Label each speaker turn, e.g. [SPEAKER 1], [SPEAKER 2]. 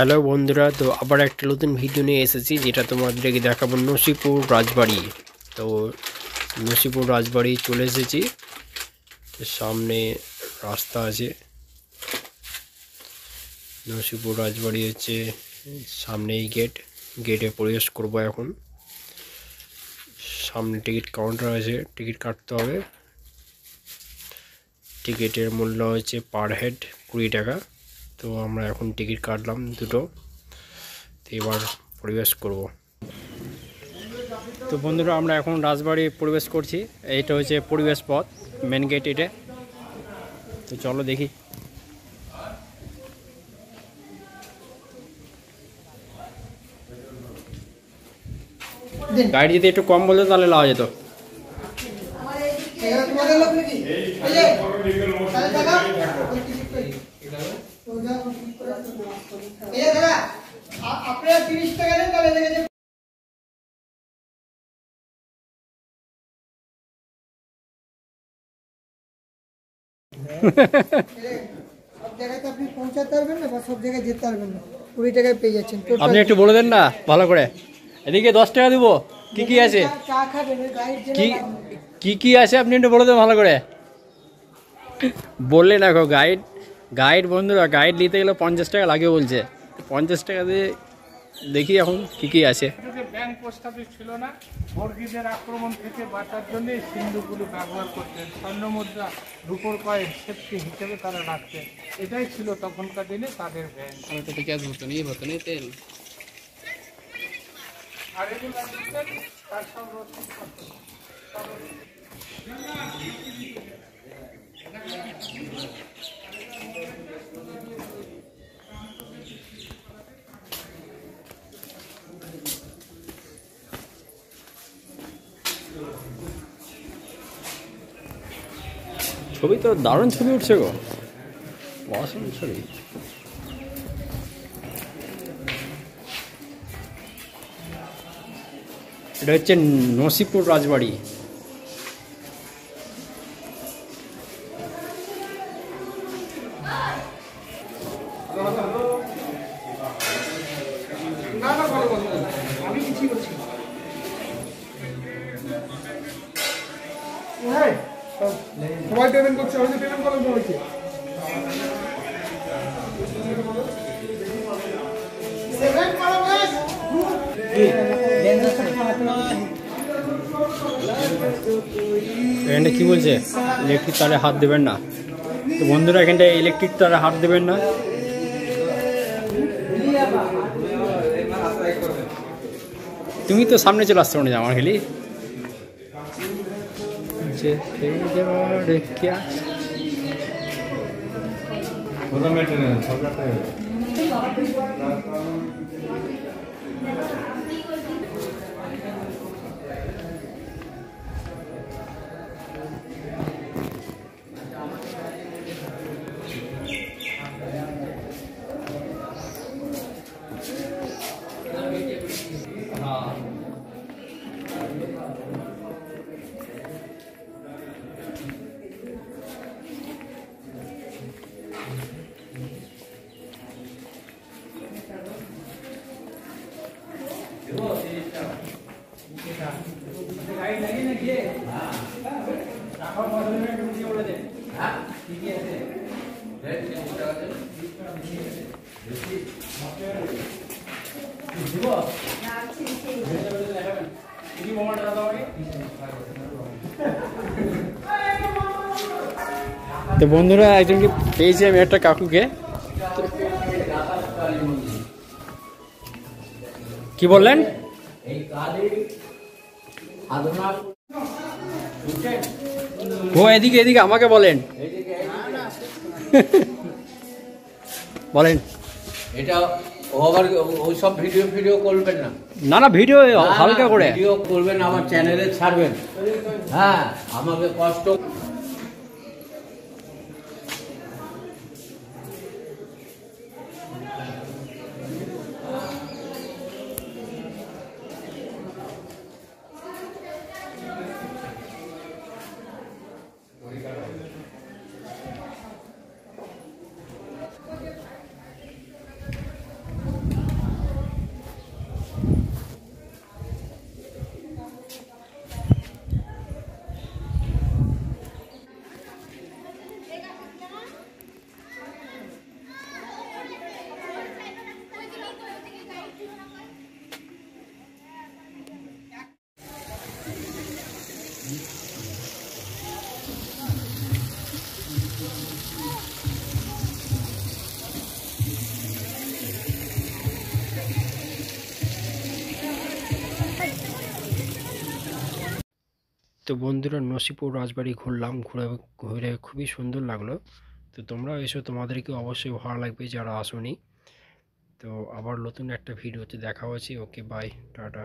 [SPEAKER 1] Hello বন্ধুরা, তো আবার একটা নতুন ভিডিও নিয়ে এসেছি, যেটা তোমাদেরকে দেখাবো নসিপুর রাজবাড়ি। তো নসিপুর রাজবাড়ি চলে এসেছি। সামনে রাস্তা আছে, নসিপুর রাজবাড়ি হচ্ছে সামনেই গেটে প্রবেশ করব। এখন সামনে টিকিট কাউন্টার আছে, টিকিট কাটতে হবে। টিকিটের মূল্য হচ্ছে পার হেড 20 টাকা। তো আমরা এখন টিকিট কাটলাম দুটো, তো এবার প্রবেশ করব। তো বন্ধুরা, আমরা এখন রাজবাড়ি প্রবেশ করছি। এইটা হচ্ছে প্রবেশ পথ, মেন গেট এটা। তো চলো দেখি। গাড়ি যদি একটু কম বলতো তাহলে লাওয়া যেত।
[SPEAKER 2] সব জায়গায় আপনি পৌঁছাতে পারবেন না, বা সব জায়গায় যেতে পারবেন না। 20 টাকায় পেয়ে যাচ্ছেন।
[SPEAKER 1] আপনি একটু বলে দেন না ভালো করে। এদিকে 10 টাকা দিব, কি কি আছে,
[SPEAKER 2] চা খাবেন,
[SPEAKER 1] কি আছে আপনি একটু বলে দেন ভালো করে। বললে না গো, গাইড বন্ধুরা, গাইড নিতে গেলে 50 টাকা লাগে বলছে। 50 টাকা দিয়ে দেখি এখন কি আছে।
[SPEAKER 3] ব্যাংক পোস্ট অফিস ছিল না, বর্গীদের আক্রমণ থেকে বাঁচার জন্য এই সিন্ধুগুলো ব্যবহার করতেন। স্বর্ণ মুদ্রা, রূপোর কয়েন সেফটি হিসেবে তারা রাখতেন। এটাই ছিল তখনকার দিনে তাদের ব্যাংক।
[SPEAKER 1] তেল
[SPEAKER 3] আর এগুলো রাখতেন, তার সব রসিদ করতেন।
[SPEAKER 1] ছবি তো দারুণ ছবি উঠছে গো, অসাম ছবি। এটা হচ্ছে নসিপুর রাজবাড়ি।
[SPEAKER 3] আমি কিছুই বলছি সবাই পেমেন্ট করছে, হয়তো পেমেন্ট করার হয়েছে।
[SPEAKER 1] এখানটা কি বলছে, ইলেকট্রিক তারে হাত দেবেন না। তো বন্ধুরা, এখানটায় ইলেকট্রিক তারে হাত দেবেন না। তুমি তো সামনে চলে আসতে পারো আমার খেলি। তো বন্ধুরা, একজনকে পেয়েছি আমি, একটা কাকুকে। কি বললেন? ও এদিকে আমাকে বলেন। বলেন।
[SPEAKER 4] এটা আবার ওই সব ভিডিও করবেন না।
[SPEAKER 1] না ভিডিও হালকা করে
[SPEAKER 4] ভিডিও করবেন, আমার চ্যানেলে ছাড়বেন। হ্যাঁ, আমাকে কষ্ট।
[SPEAKER 1] তো বন্ধুরা নসিপুর রাজবাড়ি ঘুরলাম, ঘুরে ঘুরে খুবই সুন্দর লাগলো। তো তোমরাও এসো, তোমাদেরকে অবশ্যই ভালো লাগবে যারা আসোনি। তো আবার নতুন একটা ভিডিওতে দেখা হচ্ছে। Okay bye, tata.